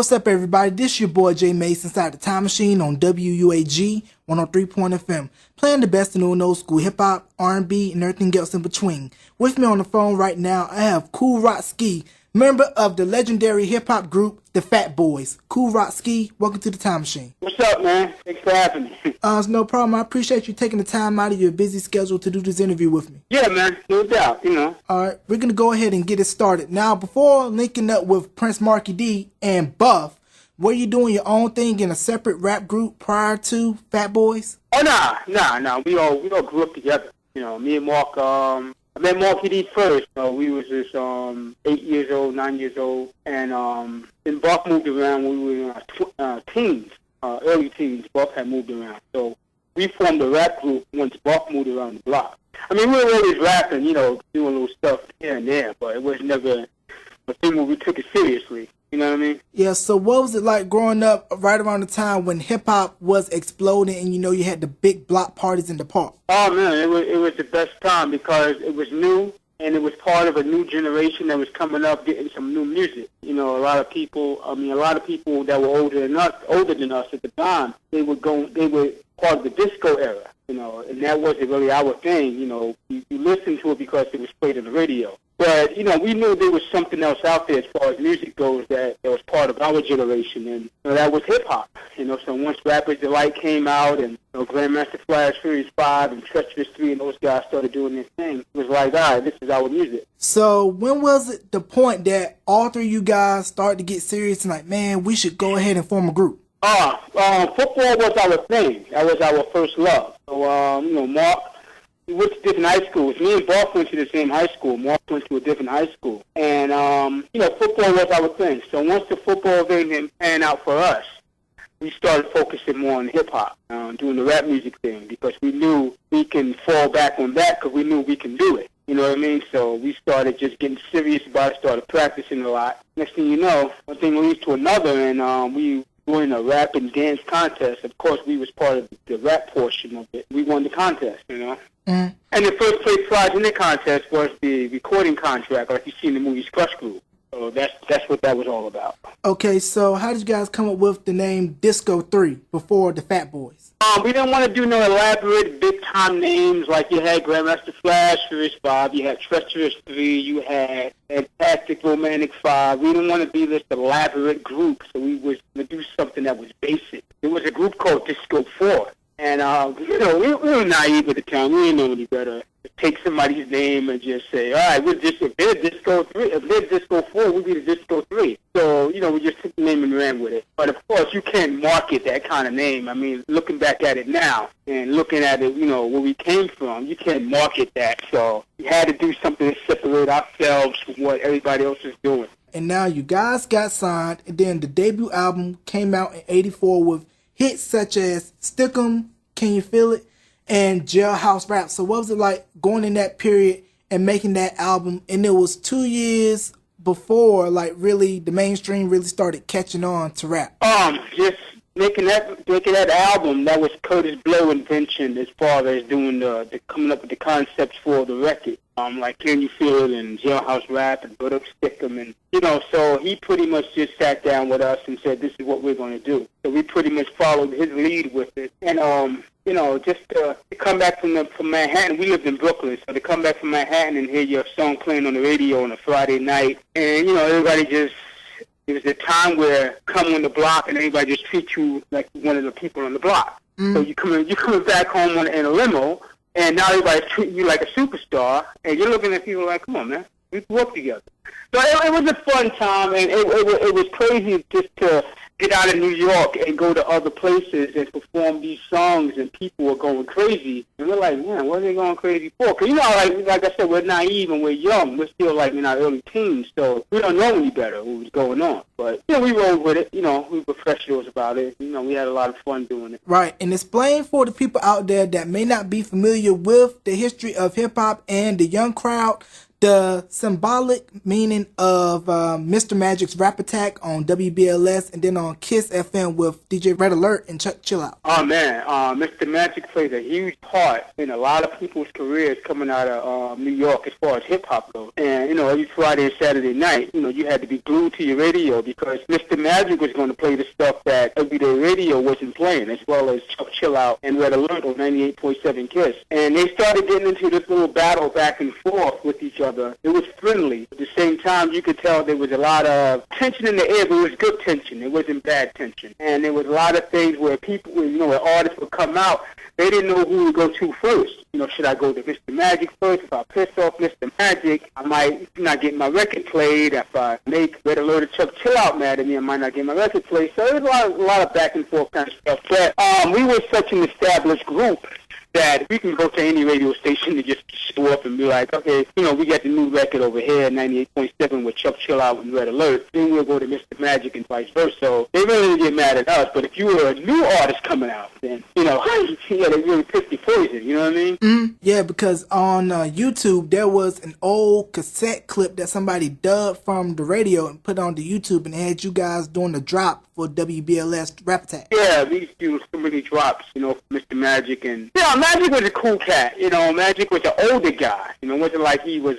what's up, everybody? This your boy Jay Mace inside the Time Machine on WUAG 103.FM, playing the best in old school hip-hop, R&B, and everything else in between. With me on the phone right now, I have Kool Rock Ski, member of the legendary hip-hop group, the Fat Boys. Kool Rock Ski, welcome to the Time Machine. What's up, man? Thanks for having me. It's no problem. I appreciate you taking the time out of your busy schedule to do this interview with me. Yeah, man. No doubt, Alright, we're going to go ahead and get it started. Now, before linking up with Prince Marky D and Buff, were you doing your own thing in a separate rap group prior to Fat Boys? Oh, nah. We all grew up together. Me and Mark, I met Marky D first. We was just 8 years old, 9 years old. And then Buff moved around when we were in teens, early teens. Buff had moved around. So we formed a rap group once Buff moved around the block. I mean, we were always rapping, doing little stuff here and there, but it was never a thing where we took it seriously. You know what I mean? Yeah, so what was it like growing up right around the time when hip-hop was exploding and, you had the big block parties in the park? Oh, man, it was the best time because it was new and it was part of a new generation that was coming up getting some new music. A lot of people that were older than us at the time, they were part of the disco era, and that wasn't really our thing. You listened to it because it was played on the radio. But, we knew there was something else out there as far as music goes that was part of our generation, and that was hip-hop. So once Rapper's Delight came out and Grandmaster Flash, Series 5, and Treacherous 3 and those guys started doing their thing, it was like, all right, this is our music. So when was it the point that all three of you guys started to get serious and like, man, we should go ahead and form a group? Football was our thing. That was our first love. So, Mark, we went to different high schools. Me and Buff went to the same high school. Mark went to a different high school. And, football was our thing. So once the football thing didn't pan out for us, we started focusing more on hip-hop, doing the rap music thing, because we knew we can fall back on that because we knew we can do it. You know what I mean? So we started just getting serious about it, started practicing a lot. Next thing you know, one thing leads to another, and we were in a rap and dance contest. Of course, we was part of the rap portion of it. We won the contest, Mm. And the first place prize in the contest was the recording contract, like you see in the movies Krush Groove. So that's what that was all about. Okay, so how did you guys come up with the name Disco 3 before the Fat Boys? We didn't want to do no elaborate big-time names like you had Grandmaster Flash, Series 5, you had Treacherous 3, you had Fantastic Romantic 5. We didn't want to be this elaborate group, so we was going to do something that was basic. There was a group called Disco 4. And, we were naive at the time. We didn't know any better. Take somebody's name and just say, all right, if they're Disco 3, if they're Disco 4, we'll be the Disco 3. So, we just took the name and ran with it. But, of course, you can't market that kind of name. I mean, looking back at it now and looking at it, where we came from, you can't market that. So we had to do something to separate ourselves from what everybody else is doing. And now you guys got signed, and then the debut album came out in '84 with hits such as Stick 'em, Can You Feel It, and Jailhouse Rap. So what was it like going in that period and making that album? And it was 2 years before, like, really the mainstream really started catching on to rap. Just making that album, that was Curtis Blow invention as far as doing the coming up with the concepts for the record. Like Can You Feel It and Jailhouse Rap and Put Up Stick 'em, and so he pretty much just sat down with us and said, this is what we're going to do. So we pretty much followed his lead with it. And just to come back from Manhattan, we lived in Brooklyn, so to come back from Manhattan and hear your song playing on the radio on a Friday night, and everybody just, it was a time where come on the block and everybody just treat you like one of the people on the block. Mm. So you coming back home in a limo, and now everybody's treating you like a superstar, and you're looking at people like, come on, man, we work together. So it was a fun time, and it was crazy just to get out of New York and go to other places and perform these songs, and people were going crazy. And we're like, man, what are they going crazy for? Because, like I said, we're naive and we're young. We're still, like, in our early teens, so we don't know any better what was going on. But, we rolled with it. We were professionals about it. We had a lot of fun doing it. Right, and explain for the people out there that may not be familiar with the history of hip-hop and the young crowd, the symbolic meaning of Mr. Magic's rap attack on WBLS and then on Kiss FM with DJ Red Alert and Chuck Chill Out. Oh man, Mr. Magic plays a huge part in a lot of people's careers coming out of New York as far as hip hop goes. And every Friday and Saturday night, you had to be glued to your radio because Mr. Magic was going to play the stuff that everyday radio wasn't playing, as well as Chuck Chill Out and Red Alert on 98.7 Kiss. And they started getting into this little battle back and forth with each other. It was friendly. At the same time, you could tell there was a lot of tension in the air, but it was good tension. It wasn't bad tension. And there was a lot of things where people, where artists would come out, they didn't know who to go to first. Should I go to Mr. Magic first? If I piss off Mr. Magic, I might not get my record played. If I make Red Alert or Chuck Chill Out mad at me, I might not get my record played. So there was a lot of back and forth kind of stuff. But we were such an established group that we can go to any radio station and just show up and be like, okay, we got the new record over here, 98.7 with Chuck Chill Out and Red Alert. Then we'll go to Mr. Magic and vice versa. So they really didn't get mad at us. But if you were a new artist coming out, then, they really picked the poison, you know what I mean? Yeah, because on YouTube, there was an old cassette clip that somebody dubbed from the radio and put on the YouTube, and they had you guys doing the drop for WBLS Rap Attack. Yeah, we used to do so many drops, for Mr. Magic. And, Magic was a cool cat. Magic was an older guy. It wasn't like he was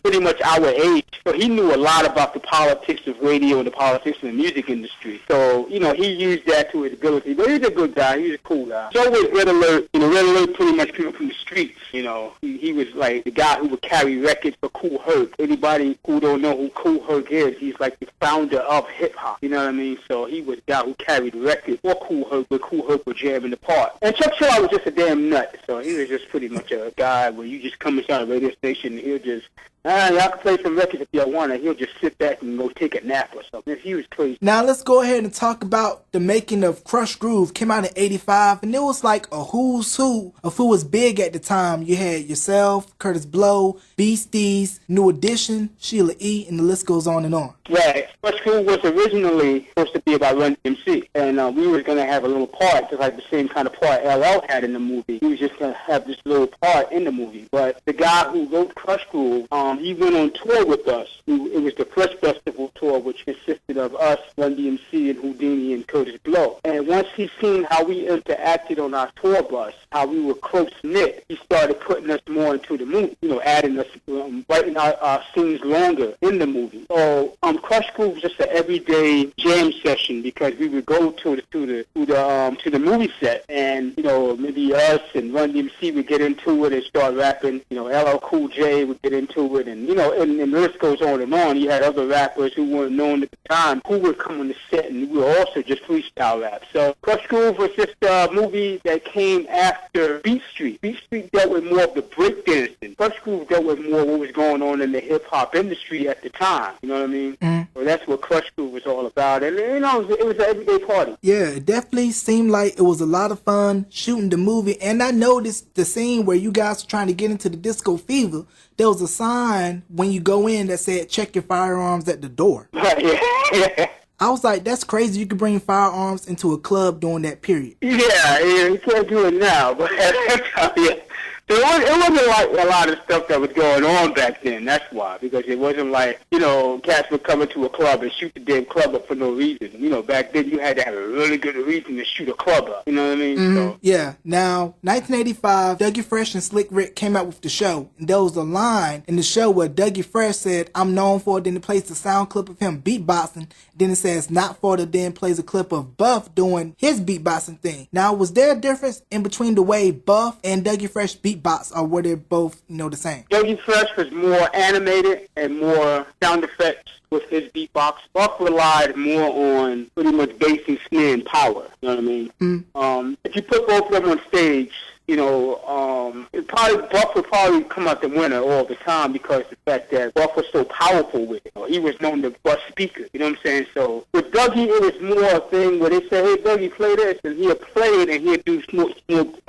pretty much our age. So he knew a lot about the politics of radio and the politics of the music industry. So, he used that to his ability. But he's a good guy. He's a cool guy. So was Red Alert. Red Alert pretty much came from the streets. He was like the guy who would carry records for Kool Herc. Anybody who don't know who Kool Herc is, he's like the founder of hip-hop. You know what I mean? So he was the guy who carried records for Kool Herc, where Kool Herc would jam in the part. And Chuck Chill Out was just a damn nut. So he was just pretty much a guy where you just come inside a radio station and he'll just, y'all can play some records if y'all want, and he'll just sit back and go take a nap or something. He was crazy. Now let's go ahead and talk about the making of Krush Groove. Came out in 85, and it was like a who's who of who was big at the time. You had yourself, Curtis Blow, Beasties, New Edition, Sheila E., and the list goes on and on. Right. Krush Groove was originally supposed to be about Run DMC, and we were going to have a little part, just like the same kind of part LL had in the movie. He was just going to have this little part in the movie. But the guy who wrote Krush Groove, he went on tour with us. It was the Fresh Festival tour, which consisted of us, Run DMC, and Houdini, and Curtis Blow. And once he seen how we interacted on our tour bus, how we were close-knit, he started putting us more into the movie, adding us, writing our scenes longer in the movie. So Krush Groove was just an everyday jam session because we would go to the movie set, and maybe us and Run DMC would get into it and start rapping. LL Cool J would get into it, and and the list goes on and on. You had other rappers who weren't known at the time who would come on the set, and we were also just freestyle rap. So Krush Groove was just a movie that came after Beat Street. Beat Street dealt with more of the breakdancing. Krush Groove dealt with more what was going on in the hip hop industry at the time. You know what I mean? So that's what Krush Groove was all about, and it was an everyday party. Yeah, it definitely seemed like it was a lot of fun shooting the movie, and I noticed the scene where you guys were trying to get into the disco fever. There was a sign when you go in that said, "Check your firearms at the door." Yeah. I was like, that's crazy. You could bring firearms into a club during that period. Yeah, you can't do it now, but it wasn't like a lot of stuff that was going on back then. That's why, because it wasn't like, cats would come into a club and shoot the damn club up for no reason. Back then you had to have a really good reason to shoot a club up. You know what I mean? So. Yeah. Now, 1985, Dougie Fresh and Slick Rick came out with the show. And there was a line in the show where Dougie Fresh said, "I'm known for it." Then it plays the sound clip of him beatboxing. Then it says, "Not for it." Then plays a clip of Buff doing his beatboxing thing. Now, was there a difference in between the way Buff and Dougie Fresh beatbox, or were they both, the same? Dougie Fresh was more animated and more sound effects with his beatbox. Buff relied more on pretty much bass and snare and power. You know what I mean? If you put both of them on stage, Buff would probably come out the winner all the time because the fact that Buff was so powerful with it. He was known to bust speakers, you know what I'm saying? So with Dougie, it was more a thing where they say, "Hey, Dougie, play this," and he'll play it, and he'll do more,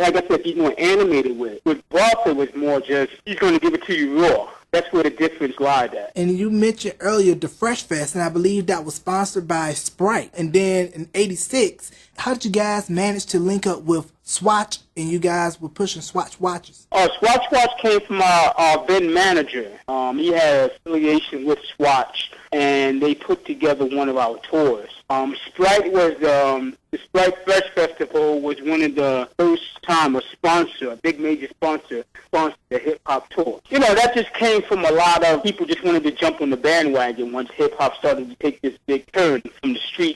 like I said, he's more animated with it. With Buff, it was more just, he's going to give it to you raw. That's where the difference lied at. And you mentioned earlier the Fresh Fest, and I believe that was sponsored by Sprite. And then in '86, how did you guys manage to link up with Swatch, and you guys were pushing Swatch watches? Swatch Watch came from our then manager. He had affiliation with Swatch, and they put together one of our tours. Sprite was the Sprite Fresh Festival was one of the first time a big major sponsor the hip hop tour. You know, that just came from a lot of people just wanted to jump on the bandwagon once hip hop started to take this big turn from the street